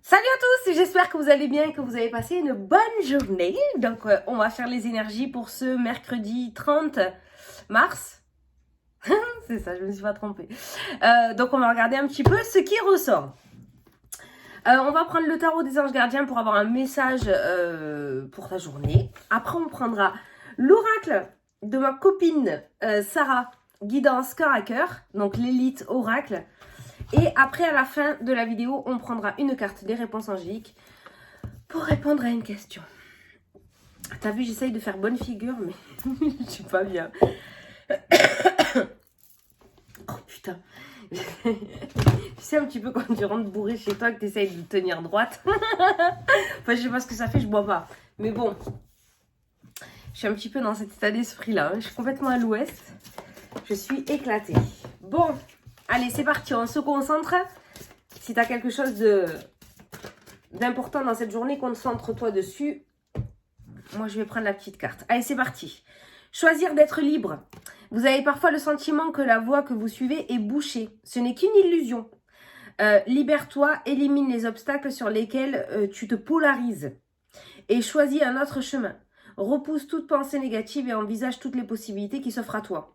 Salut à tous, j'espère que vous allez bien et que vous avez passé une bonne journée. Donc on va faire les énergies pour ce mercredi 30 mars. C'est ça, je ne me suis pas trompée. Donc on va regarder un petit peu ce qui ressort. On va prendre le tarot des anges gardiens pour avoir un message pour ta journée. Après on prendra l'oracle de ma copine Sarah, guidance cœur à cœur, donc l'élite oracle. Et après, à la fin de la vidéo, on prendra une carte des réponses angéliques pour répondre à une question. T'as vu, j'essaye de faire bonne figure, mais je suis pas bien. Oh putain. Tu sais un petit peu quand tu rentres bourré chez toi que tu essayes de tenir droite. Enfin, je sais pas ce que ça fait, je bois pas. Mais bon, je suis un petit peu dans cet état d'esprit-là. Je suis complètement à l'ouest. Je suis éclatée. Bon, allez, c'est parti, on se concentre. Si tu as quelque chose d'important dans cette journée, concentre-toi dessus. Moi, je vais prendre la petite carte. Allez, c'est parti. Choisir d'être libre. Vous avez parfois le sentiment que la voie que vous suivez est bouchée. Ce n'est qu'une illusion. Libère-toi, élimine les obstacles sur lesquels tu te polarises et choisis un autre chemin. Repousse toute pensée négative et envisage toutes les possibilités qui s'offrent à toi.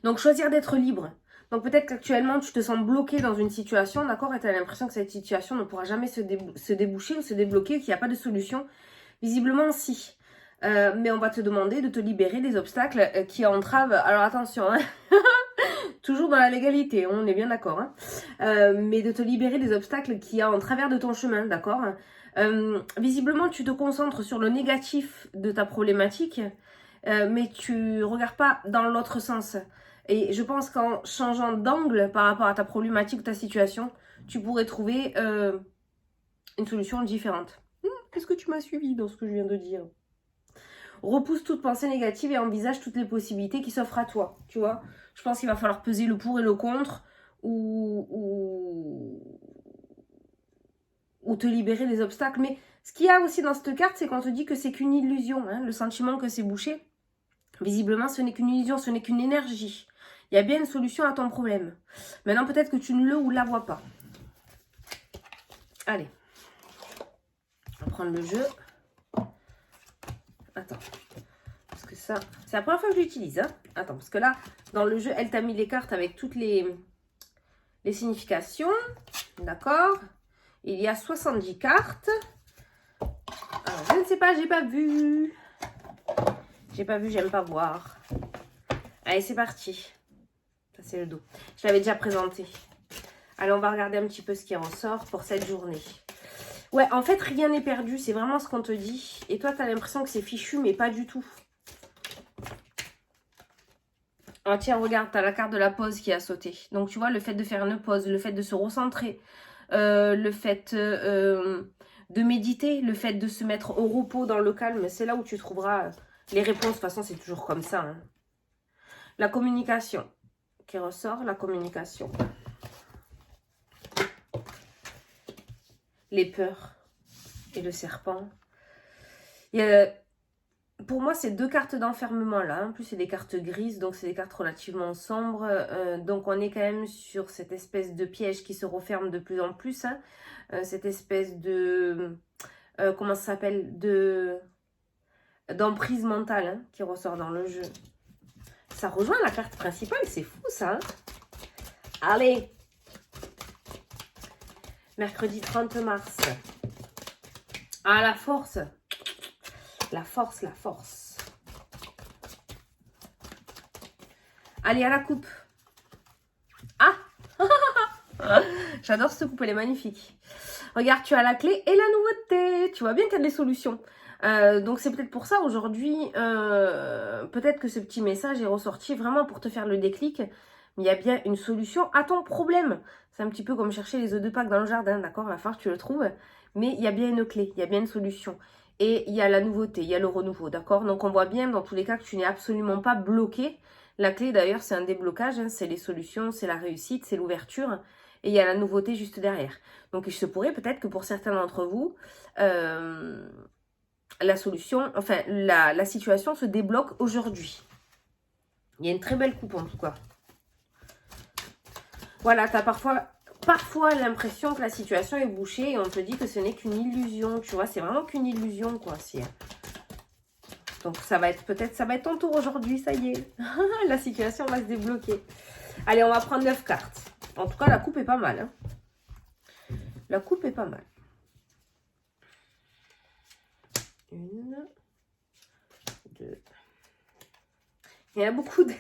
Donc, choisir d'être libre. Donc, peut-être qu'actuellement, tu te sens bloqué dans une situation, d'accord, et tu as l'impression que cette situation ne pourra jamais se déboucher ou se débloquer, qu'il n'y a pas de solution. Visiblement, si. Mais on va te demander de te libérer des obstacles qui entravent. Alors, attention, hein. Toujours dans la légalité, on est bien d'accord. Hein. Mais de te libérer des obstacles qui a en travers de ton chemin, d'accord. Visiblement, tu te concentres sur le négatif de ta problématique, mais tu regardes pas dans l'autre sens. Et je pense qu'en changeant d'angle par rapport à ta problématique ou ta situation, tu pourrais trouver une solution différente. Est-ce que tu m'as suivi dans ce que je viens de dire? Repousse toute pensée négative et envisage toutes les possibilités qui s'offrent à toi, tu vois. Je pense qu'il va falloir peser le pour et le contre ou te libérer des obstacles. Mais ce qu'il y a aussi dans cette carte, c'est qu'on te dit que c'est qu'une illusion, hein, le sentiment que c'est bouché. Visiblement, ce n'est qu'une illusion, ce n'est qu'une énergie. Il y a bien une solution à ton problème. Maintenant, peut-être que tu ne le ou la vois pas. Allez. On va prendre le jeu. Attends. Parce que ça, c'est la première fois que je l'utilise. Hein. Attends, parce que là, dans le jeu, elle t'a mis les cartes avec toutes les significations. D'accord. Il y a 70 cartes. Alors, je ne sais pas, j'ai pas vu. J'ai pas vu, j'aime pas voir. Allez, c'est parti. Ça, c'est le dos. Je l'avais déjà présenté. Allez, on va regarder un petit peu ce qui ressort pour cette journée. Ouais, en fait, rien n'est perdu. C'est vraiment ce qu'on te dit. Et toi, tu as l'impression que c'est fichu, mais pas du tout. Ah, tiens, regarde, tu as la carte de la pause qui a sauté. Donc, tu vois, le fait de faire une pause, le fait de se recentrer, le fait de méditer, le fait de se mettre au repos dans le calme, c'est là où tu trouveras les réponses. De toute façon, c'est toujours comme ça. Hein. La communication qui ressort, la communication. Les peurs et le serpent. Il y a, pour moi, c'est deux cartes d'enfermement là. En plus, c'est des cartes grises, donc c'est des cartes relativement sombres. Donc, on est quand même sur cette espèce de piège qui se referme de plus en plus. Hein. Cette espèce de... comment ça s'appelle, d'emprise mentale hein, qui ressort dans le jeu. Ça rejoint la carte principale, c'est fou ça. Hein. Allez. Mercredi 30 mars. Ah, la force. La force, la force. Allez, à la coupe. Ah. J'adore cette coupe, elle est magnifique. Regarde, tu as la clé et la nouveauté. Tu vois bien qu'il y a des solutions. Donc c'est peut-être pour ça aujourd'hui, peut-être que ce petit message est ressorti vraiment pour te faire le déclic. Mais il y a bien une solution à ton problème. C'est un petit peu comme chercher les œufs de Pâques dans le jardin, d'accord? Il va falloir que tu le trouves. Mais il y a bien une clé, il y a bien une solution. Et il y a la nouveauté, il y a le renouveau, d'accord? Donc on voit bien dans tous les cas que tu n'es absolument pas bloqué. La clé d'ailleurs, c'est un déblocage, hein, c'est les solutions, c'est la réussite, c'est l'ouverture. Et il y a la nouveauté juste derrière. Donc il se pourrait peut-être que pour certains d'entre vous, la solution, enfin la situation se débloque aujourd'hui. Il y a une très belle coupe en tout cas. Voilà, tu as parfois parfois l'impression que la situation est bouchée et on te dit que ce n'est qu'une illusion, tu vois, c'est vraiment qu'une illusion, quoi. Donc ça va être peut-être, ça va être ton tour aujourd'hui, ça y est. La situation va se débloquer. Allez, on va prendre 9 cartes. En tout cas, la coupe est pas mal. Hein. La coupe est pas mal. 1, 2. Il y a beaucoup de,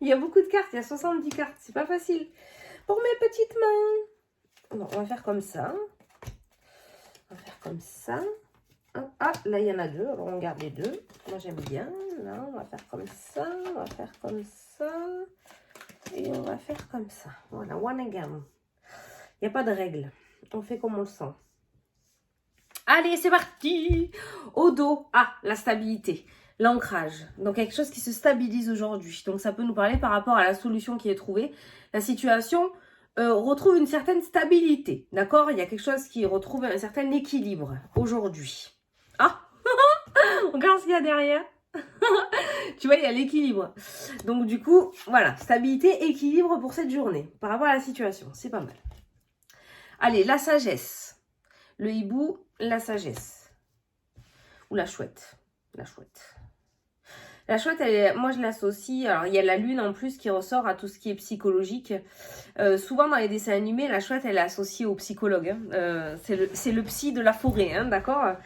il y a beaucoup de cartes, il y a 70 cartes, c'est pas facile. Pour mes petites mains. Bon, on va faire comme ça. On va faire comme ça. Ah, là, il y en a 2. Alors, on garde les 2. Moi, j'aime bien. Là, on va faire comme ça. On va faire comme ça. Et on va faire comme ça. Voilà, one again. Il n'y a pas de règle. On fait comme on le sent. Allez, c'est parti. Au dos. Ah, la stabilité. L'ancrage. Donc, quelque chose qui se stabilise aujourd'hui. Donc, ça peut nous parler par rapport à la solution qui est trouvée. La situation retrouve une certaine stabilité. D'accord? Il y a quelque chose qui retrouve un certain équilibre aujourd'hui. Ah, regarde ce qu'il y a derrière. Tu vois, il y a l'équilibre. Donc, du coup, voilà. Stabilité, équilibre pour cette journée. Par rapport à la situation. C'est pas mal. Allez, la sagesse. Le hibou, la sagesse. Ou la chouette. La chouette. La chouette, moi je l'associe, alors il y a la lune en plus qui ressort à tout ce qui est psychologique. Souvent dans les dessins animés, la chouette elle est associée au psychologue. Hein. C'est le psy de la forêt, hein, d'accord,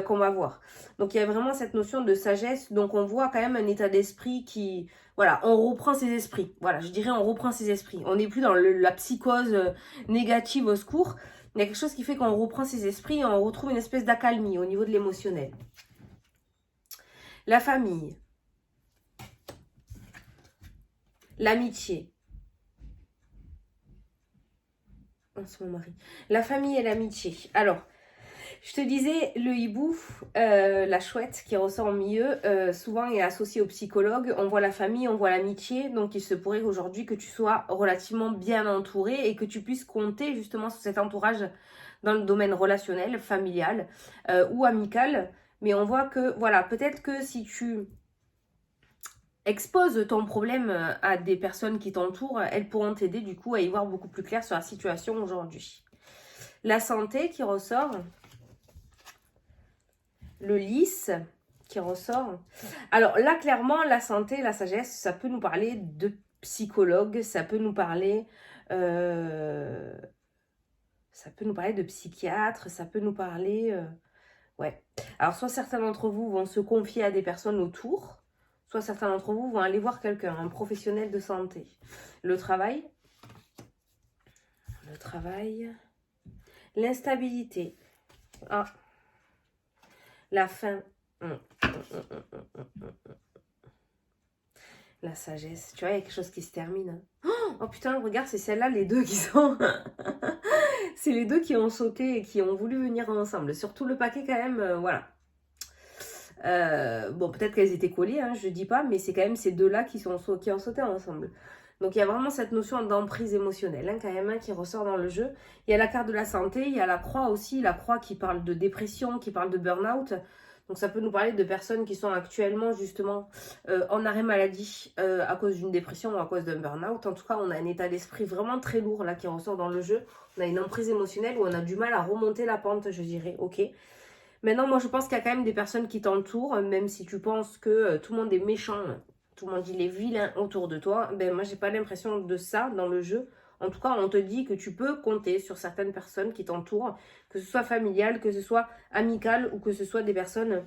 qu'on va voir. Donc il y a vraiment cette notion de sagesse, donc on voit quand même un état d'esprit qui... Voilà, on reprend ses esprits. Voilà, je dirais on reprend ses esprits. On n'est plus dans la psychose négative au secours. Il y a quelque chose qui fait qu'on reprend ses esprits et on retrouve une espèce d'accalmie au niveau de l'émotionnel. La famille. L'amitié. Oh, c'est mon mari. La famille et l'amitié. Alors, je te disais, le hibou, la chouette qui ressort au milieu, souvent est associée au psychologue. On voit la famille, on voit l'amitié. Donc, il se pourrait aujourd'hui que tu sois relativement bien entouré et que tu puisses compter justement sur cet entourage dans le domaine relationnel, familial ou amical. Mais on voit que, voilà, peut-être que si tu expose ton problème à des personnes qui t'entourent, elles pourront t'aider du coup à y voir beaucoup plus clair sur la situation aujourd'hui. La santé qui ressort. Le lys qui ressort. Alors là, clairement, la santé, la sagesse, ça peut nous parler de psychologue, ça peut nous parler... ça peut nous parler de psychiatre, ça peut nous parler... ouais. Alors, soit certains d'entre vous vont se confier à des personnes autour, soit certains d'entre vous vont aller voir quelqu'un, un professionnel de santé. Le travail. Le travail. L'instabilité. Ah. La faim. La sagesse. Tu vois, il y a quelque chose qui se termine. Oh putain, regarde, c'est celle-là, les deux qui sont... c'est les deux qui ont sauté et qui ont voulu venir ensemble. Surtout le paquet quand même, voilà. Bon, peut-être qu'elles étaient collées, hein, je dis pas, mais c'est quand même ces deux-là qui ont sauté ensemble. Donc, il y a vraiment cette notion d'emprise émotionnelle, hein, quand même, hein, qui ressort dans le jeu. Il y a la carte de la santé, il y a la croix aussi, la croix qui parle de dépression, qui parle de burn-out. Donc, ça peut nous parler de personnes qui sont actuellement, justement, en arrêt maladie à cause d'une dépression ou à cause d'un burn-out. En tout cas, on a un état d'esprit vraiment très lourd, là, qui ressort dans le jeu. On a une emprise émotionnelle où on a du mal à remonter la pente, je dirais, ok. Maintenant, moi, je pense qu'il y a quand même des personnes qui t'entourent, même si tu penses que tout le monde est méchant, tout le monde il est vilain autour de toi. Ben, moi, j'ai pas l'impression de ça dans le jeu. En tout cas, on te dit que tu peux compter sur certaines personnes qui t'entourent, que ce soit familial, que ce soit amical ou que ce soit des personnes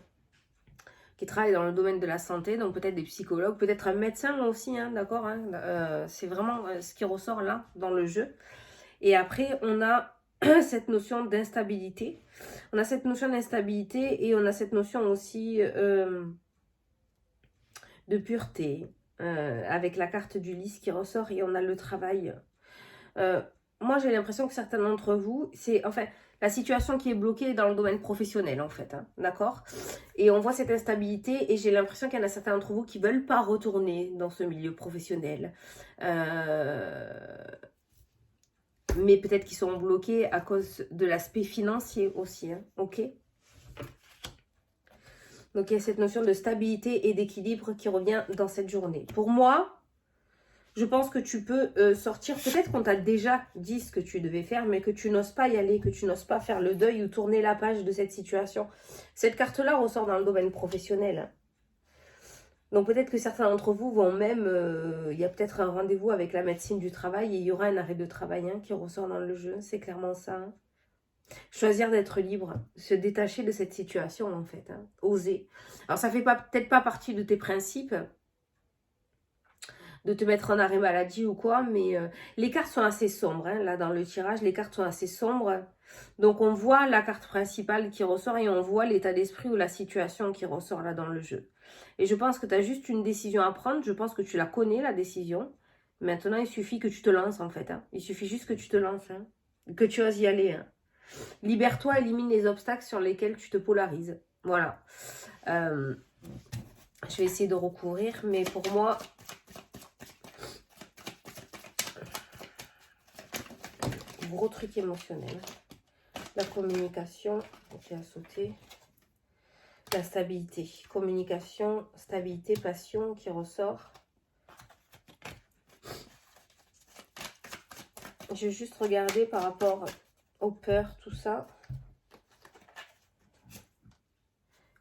qui travaillent dans le domaine de la santé, donc peut-être des psychologues, peut-être un médecin aussi, hein, d'accord, hein, c'est vraiment ce qui ressort là dans le jeu. Et après, on a cette notion d'instabilité. On a cette notion d'instabilité et on a cette notion aussi de pureté. Avec la carte du lys qui ressort et on a le travail. Moi, j'ai l'impression que certains d'entre vous, c'est enfin la situation qui est bloquée dans le domaine professionnel en fait, hein, d'accord? Et on voit cette instabilité et j'ai l'impression qu'il y en a certains d'entre vous qui ne veulent pas retourner dans ce milieu professionnel. Mais peut-être qu'ils sont bloqués à cause de l'aspect financier aussi, hein, ok? Donc il y a cette notion de stabilité et d'équilibre qui revient dans cette journée. Pour moi, Je pense que tu peux sortir, peut-être qu'on t'a déjà dit ce que tu devais faire, mais que tu n'oses pas y aller, que tu n'oses pas faire le deuil ou tourner la page de cette situation. Cette carte-là ressort dans le domaine professionnel, hein. Donc peut-être que certains d'entre vous vont même, il y a peut-être un rendez-vous avec la médecine du travail et il y aura un arrêt de travail, hein, qui ressort dans le jeu, c'est clairement ça, hein. Choisir d'être libre, se détacher de cette situation en fait, hein. Oser. Alors ça fait peut-être pas partie de tes principes, de te mettre en arrêt maladie ou quoi, mais les cartes sont assez sombres, hein, là dans le tirage, les cartes sont assez sombres. Donc on voit la carte principale qui ressort et on voit l'état d'esprit ou la situation qui ressort là dans le jeu. Et je pense que tu as juste une décision à prendre, je pense que tu la connais la décision. Maintenant il suffit que tu te lances en fait, hein. Il suffit juste que tu te lances, hein, que tu oses y aller, hein. Libère-toi, élimine les obstacles sur lesquels tu te polarises. Voilà. Je vais essayer de recouvrir, mais pour moi... Gros truc émotionnel. La communication, qui a sauté. La stabilité. Communication, stabilité, passion qui ressort. Je vais juste regarder par rapport aux peurs, tout ça.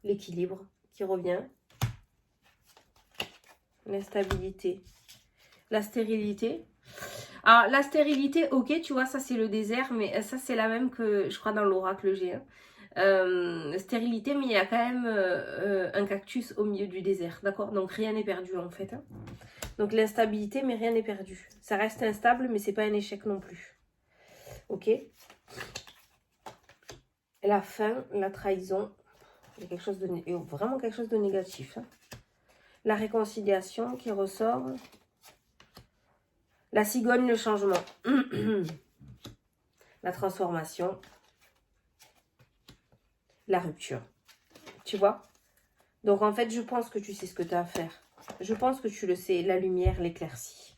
L'équilibre qui revient. L'instabilité. La stérilité. Alors, la stérilité, ok, tu vois, ça c'est le désert, mais ça c'est la même que, je crois, dans l'oracle G. Stérilité, mais il y a quand même un cactus au milieu du désert, d'accord? Donc rien n'est perdu en fait, hein. Donc l'instabilité, mais rien n'est perdu. Ça reste instable, mais c'est pas un échec non plus. Ok? La fin, la trahison, il y a quelque chose de, vraiment quelque chose de négatif, hein. La réconciliation qui ressort. La cigogne, le changement. La transformation. La rupture. Tu vois? Donc en fait, je pense que tu sais ce que tu as à faire. Je pense que tu le sais. La lumière, l'éclaircie.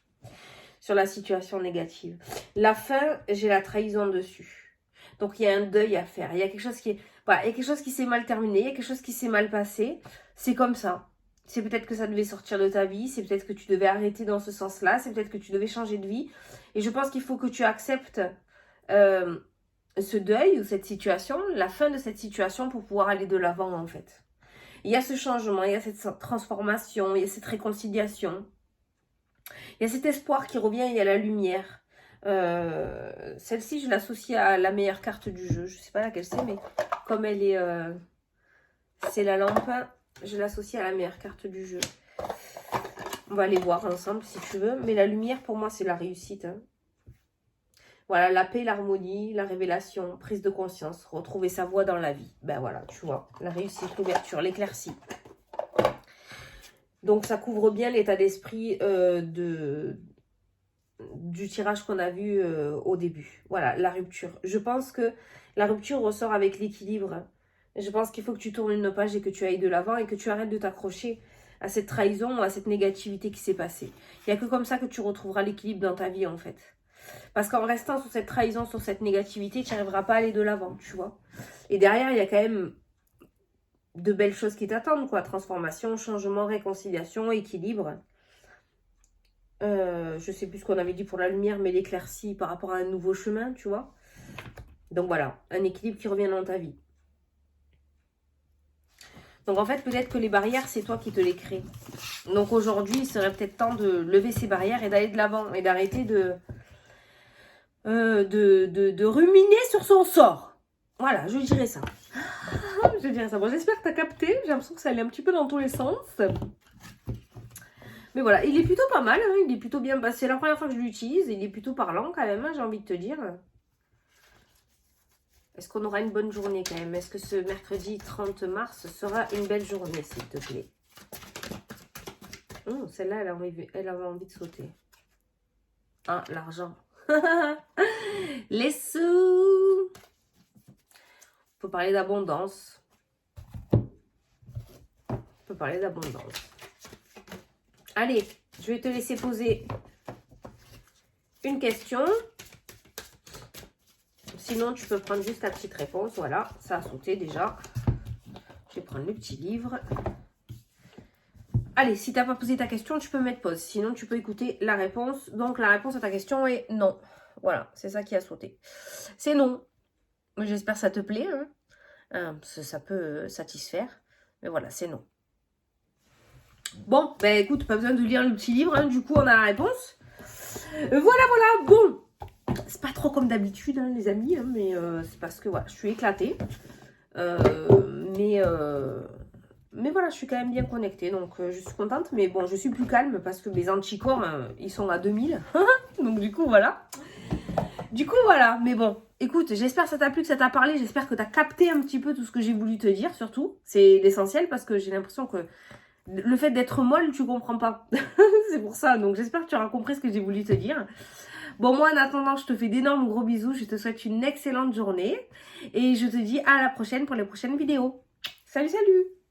Sur la situation négative. La fin, j'ai la trahison dessus. Donc il y a un deuil à faire. Il y a quelque chose qui est... Voilà, il y a quelque chose qui s'est mal terminé. Il y a quelque chose qui s'est mal passé. C'est comme ça. C'est peut-être que ça devait sortir de ta vie. C'est peut-être que tu devais arrêter dans ce sens-là. C'est peut-être que tu devais changer de vie. Et je pense qu'il faut que tu acceptes ce deuil ou cette situation, la fin de cette situation pour pouvoir aller de l'avant en fait. Il y a ce changement, il y a cette transformation, il y a cette réconciliation. Il y a cet espoir qui revient, il y a la lumière. Celle-ci, je l'associe à la meilleure carte du jeu. Je ne sais pas laquelle c'est, mais comme elle est... c'est la lampe, je l'associe à la meilleure carte du jeu. On va aller voir ensemble si tu veux. Mais la lumière, pour moi, c'est la réussite, hein. Voilà, la paix, l'harmonie, la révélation, prise de conscience, retrouver sa voie dans la vie. Ben voilà, tu vois, la réussite, l'ouverture, l'éclaircie. Donc ça couvre bien l'état d'esprit du tirage qu'on a vu au début. Voilà, la rupture. Je pense que la rupture ressort avec l'équilibre. Je pense qu'il faut que tu tournes une page et que tu ailles de l'avant et que tu arrêtes de t'accrocher à cette trahison ou à cette négativité qui s'est passée. Il n'y a que comme ça que tu retrouveras l'équilibre dans ta vie en fait. Parce qu'en restant sur cette trahison, sur cette négativité, tu n'arriveras pas à aller de l'avant, tu vois. Et derrière, il y a quand même de belles choses qui t'attendent, quoi. Transformation, changement, réconciliation, équilibre. Je sais plus ce qu'on avait dit pour la lumière, mais l'éclaircie par rapport à un nouveau chemin, tu vois. Donc voilà, un équilibre qui revient dans ta vie. Donc en fait, peut-être que les barrières, c'est toi qui te les crées. Donc aujourd'hui, il serait peut-être temps de lever ces barrières et d'aller de l'avant et d'arrêter de ruminer sur son sort. Voilà, je dirais ça. Je dirais ça. Bon, j'espère que tu as capté. J'ai l'impression que ça allait un petit peu dans tous les sens. Mais voilà, il est plutôt pas mal, hein. Il est plutôt bien passé. C'est la première fois que je l'utilise. Il est plutôt parlant quand même, hein, j'ai envie de te dire. Est-ce qu'on aura une bonne journée quand même? Est-ce que ce mercredi 30 mars sera une belle journée, s'il te plaît? Celle-là, elle avait envie de sauter. Ah, l'argent. Les sous. On peut parler d'abondance. On peut parler d'abondance. Allez, je vais te laisser poser une question. Sinon, tu peux prendre juste ta petite réponse. Voilà, ça a sauté déjà. Je vais prendre le petit livre. Allez, si t'as pas posé ta question, tu peux mettre pause. Sinon, tu peux écouter la réponse. Donc, la réponse à ta question est non. Voilà, c'est ça qui a sauté. C'est non. J'espère que ça te plaît. Ça peut satisfaire. Mais voilà, c'est non. Bon, ben écoute, pas besoin de lire le petit livre. Du coup, on a la réponse. Voilà. Bon, c'est pas trop comme d'habitude, les amis. Mais c'est parce que voilà, je suis éclatée. Mais voilà, je suis quand même bien connectée, donc je suis contente. Mais bon, je suis plus calme parce que mes anticorps, ils sont à 2000. Donc du coup, voilà. Mais bon, écoute, j'espère que ça t'a plu, que ça t'a parlé. J'espère que t'as capté un petit peu tout ce que j'ai voulu te dire, surtout. C'est l'essentiel parce que j'ai l'impression que le fait d'être molle, tu comprends pas. C'est pour ça, donc j'espère que tu auras compris ce que j'ai voulu te dire. Bon, moi, en attendant, je te fais d'énormes gros bisous. Je te souhaite une excellente journée. Et je te dis à la prochaine pour les prochaines vidéos. Salut, salut!